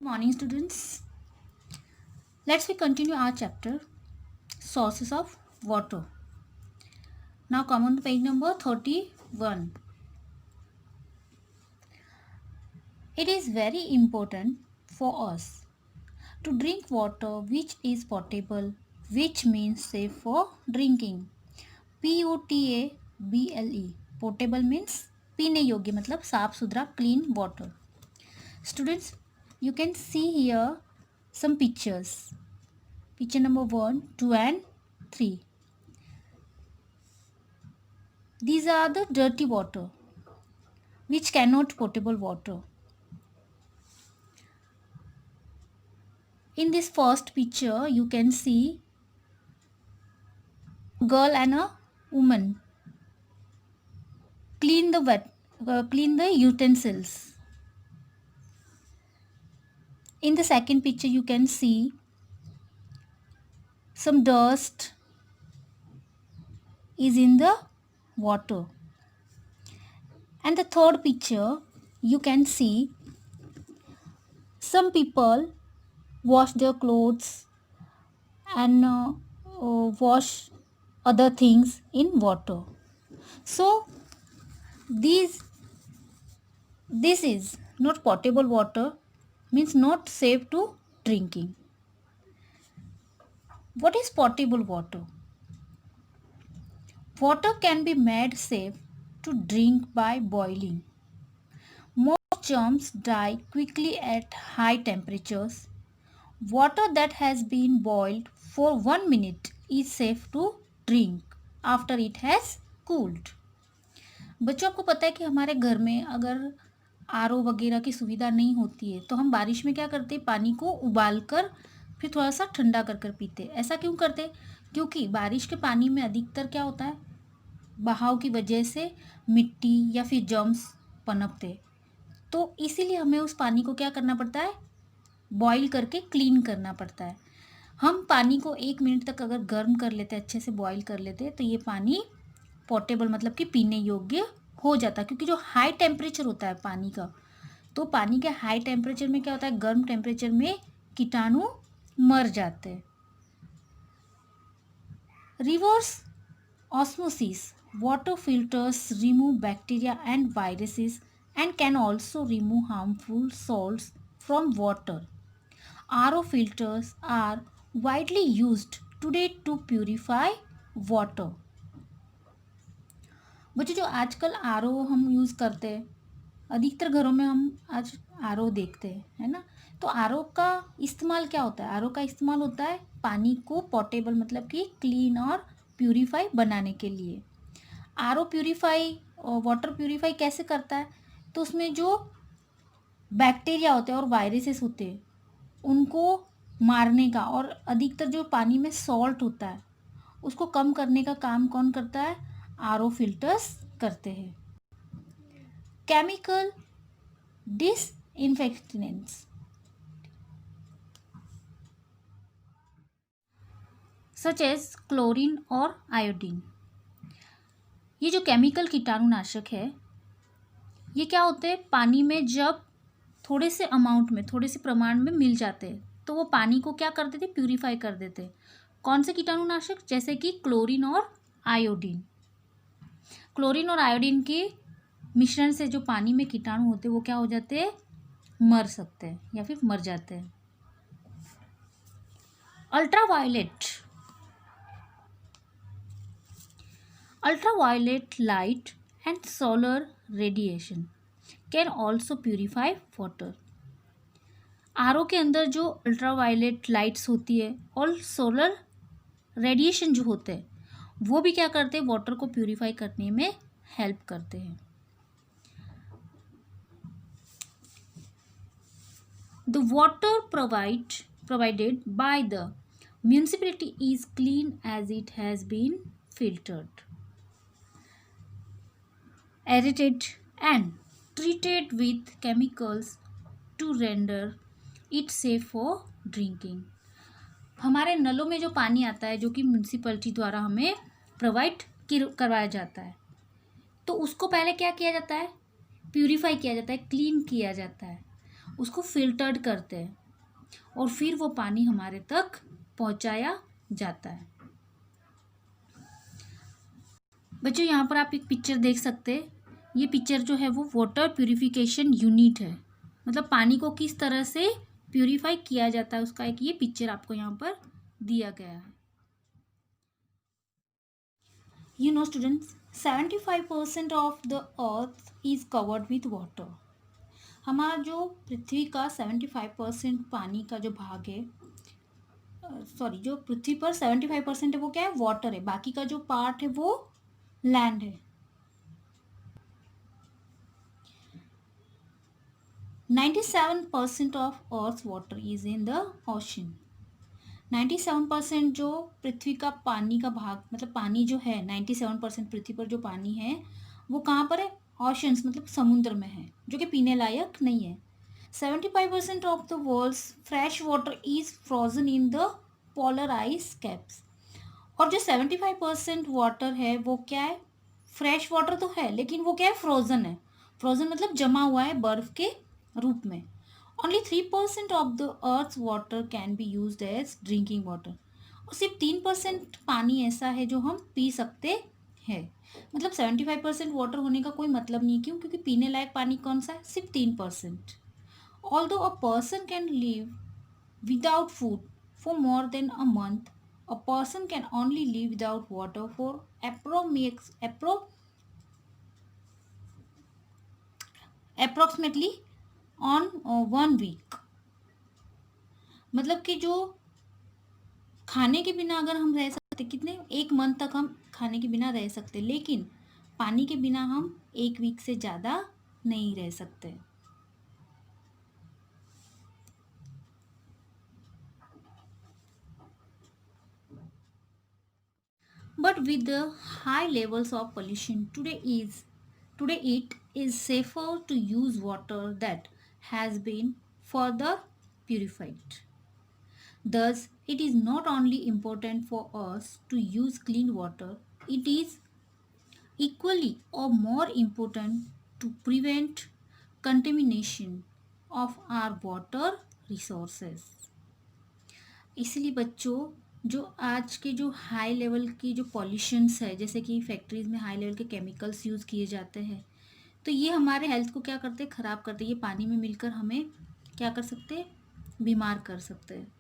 Morning, students. Let's we continue our chapter sources of water. Now come on to page number 31. It is very important for us to drink water which is potable, which means safe for drinking. POTABLE. Potable means पीने योग्य मतलब साफ सुथरा clean water. Students, you can see here some pictures. Picture number 1, 2 and 3. These are the dirty water which cannot potable water. In this first picture you can see a girl and a woman clean the utensils. In the second picture you can see some dust is in the water. And the third picture you can see some people wash their clothes and wash other things in water. So this is not potable water, means not safe to drinking. What is potable water? Water can be made safe to drink by boiling. Most germs die quickly at high temperatures. Water that has been boiled for 1 minute is safe to drink after it has cooled. बच्चों, आपको पता है कि हमारे घर में अगर RO वगैरह की सुविधा नहीं होती है तो हम बारिश में क्या करते हैं, पानी को उबाल कर फिर थोड़ा सा ठंडा कर कर पीते। ऐसा क्यों करते? क्योंकि बारिश के पानी में अधिकतर क्या होता है, बहाव की वजह से मिट्टी या फिर जर्म्स पनपते, तो इसीलिए हमें उस पानी को क्या करना पड़ता है, बॉईल करके क्लीन करना पड़ता है। हम पानी को 1 मिनट तक अगर गर्म कर लेते, अच्छे से बॉईल कर लेते, तो ये पानी पोर्टेबल मतलब कि पीने योग्य हो जाता। क्योंकि जो हाई टेम्परेचर होता है पानी का, तो पानी के हाई टेम्परेचर में क्या होता है, गर्म टेम्परेचर में कीटाणु मर जाते हैं। Reverse osmosis water filters remove bacteria and viruses and can also remove harmful salts from water. RO filters are widely used today to purify water. बच्चों, जो आजकल आर हम यूज़ करते हैं, अधिकतर घरों में हम आज आर देखते हैं, है ना। तो आर का इस्तेमाल क्या होता है, आर का इस्तेमाल होता है पानी को पोर्टेबल मतलब कि क्लीन और प्यूरीफाई बनाने के लिए। आर प्यूरीफाई वाटर प्यूरीफाई कैसे करता है, तो उसमें जो बैक्टीरिया होते हैं और वायरसेस होते हैं उनको मारने का, और अधिकतर जो पानी में सॉल्ट होता है उसको कम करने का काम कौन करता है, आरओ फिल्टर्स करते हैं। Chemical disinfectants such as chlorine और आयोडीन, ये जो केमिकल कीटाणुनाशक है ये क्या होते हैं, पानी में जब थोड़े से अमाउंट में, थोड़े से प्रमाण में मिल जाते हैं तो वो पानी को क्या कर देते, प्यूरीफाई कर देते। कौन से कीटाणुनाशक, जैसे कि क्लोरीन और आयोडीन। क्लोरीन और आयोडीन के मिश्रण से जो पानी में कीटाणु होते हैं वो क्या हो जाते हैं, मर सकते हैं या फिर मर जाते हैं। Ultraviolet light and solar radiation can also purify water. RO के अंदर जो अल्ट्रावायलेट लाइट्स होती है और सोलर रेडिएशन जो होते हैं वो भी क्या करते हैं, वाटर को प्यूरिफाई करने में हेल्प करते हैं। The water provided by the municipality is clean as it has been filtered, aerated and treated with chemicals to render it safe for drinking. हमारे नलों में जो पानी आता है जो कि म्यूनसिपैलिटी द्वारा हमें प्रोवाइड करवाया जाता है, तो उसको पहले क्या किया जाता है, प्यूरिफाई किया जाता है, क्लीन किया जाता है, उसको फिल्टर्ड करते हैं और फिर वो पानी हमारे तक पहुंचाया जाता है। बच्चों यहाँ पर आप एक पिक्चर देख सकते हैं। ये पिक्चर जो है वो वाटर प्यूरिफिकेशन यूनिट है, मतलब पानी को किस तरह से प्यूरिफाई किया जाता है उसका एक ये पिक्चर आपको यहाँ पर दिया गया है। You know students, 75% of the earth is covered with water. हमारा जो पृथ्वी का 75% पानी का जो भाग है, सॉरी जो पृथ्वी पर 75% है वो क्या है, वाटर है। बाकी का जो पार्ट है वो लैंड है। 97% of earth water is in the ocean. 97% जो पृथ्वी का पानी का भाग, मतलब पानी जो है 97% पृथ्वी पर जो पानी है वो कहाँ पर है, ऑशंस मतलब समुद्र में है, जो कि पीने लायक नहीं है। 75% of the world's fresh water is frozen in the polar ice caps. और जो 75% वाटर है वो क्या है, फ्रेश वाटर तो है लेकिन वो क्या है, फ्रोजन है। फ्रोजन मतलब जमा हुआ है बर्फ के रूप में। Only 3% of the earth water can be use as drinking water. और सिर्फ 3% पानी ऐसा है जो हम पी सकते हैं। मतलब 75% वाटर होने का कोई मतलब नहीं, क्यों, क्योंकि पीने लायक पानी कौन सा है, सिर्फ 3%। Although a person can live without food for more than a month, a person can only live without water for approximately on 1 week। मतलब कि जो खाने के बिना अगर हम रह सकते, कितने, 1 मंथ तक हम खाने के बिना रह सकते, लेकिन पानी के बिना हम 1 वीक से ज़्यादा नहीं रह सकते। But with the high levels of pollution today it is safer to use water that has been further purified. Thus, it is not only important for us to use clean water, it is equally or more important to prevent contamination of our water resources. इसलिए बच्चों, जो आज के जो high level की जो pollutions है, जैसे कि फैक्ट्रीज में हाई लेवल के केमिकल्स यूज़ किए जाते हैं, तो ये हमारे हेल्थ को क्या करते हैं, ख़राब करते हैं। ये पानी में मिलकर हमें क्या कर सकते हैं, बीमार कर सकते हैं।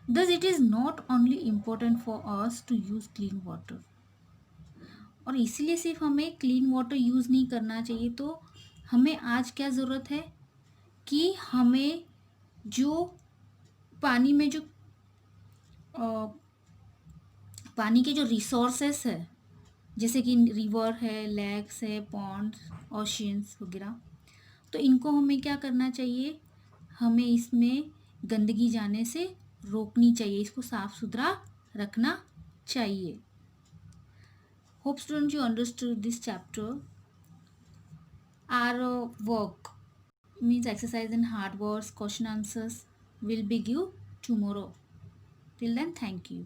Thus it is not only important for us to use clean water, और इसीलिए सिर्फ हमें क्लीन वाटर यूज़ नहीं करना चाहिए, तो हमें आज क्या ज़रूरत है कि हमें जो पानी में जो पानी के जो रिसोर्सेस है, जैसे कि रिवर है, लेक्स है, पॉन्ड्स, ओशियंस वगैरह, तो इनको हमें क्या करना चाहिए, हमें इसमें गंदगी जाने से रोकनी चाहिए, इसको साफ सुथरा रखना चाहिए। Hope student you understood this chapter. Our work means exercise in hard words, question answers will be due tomorrow. Till then, thank you.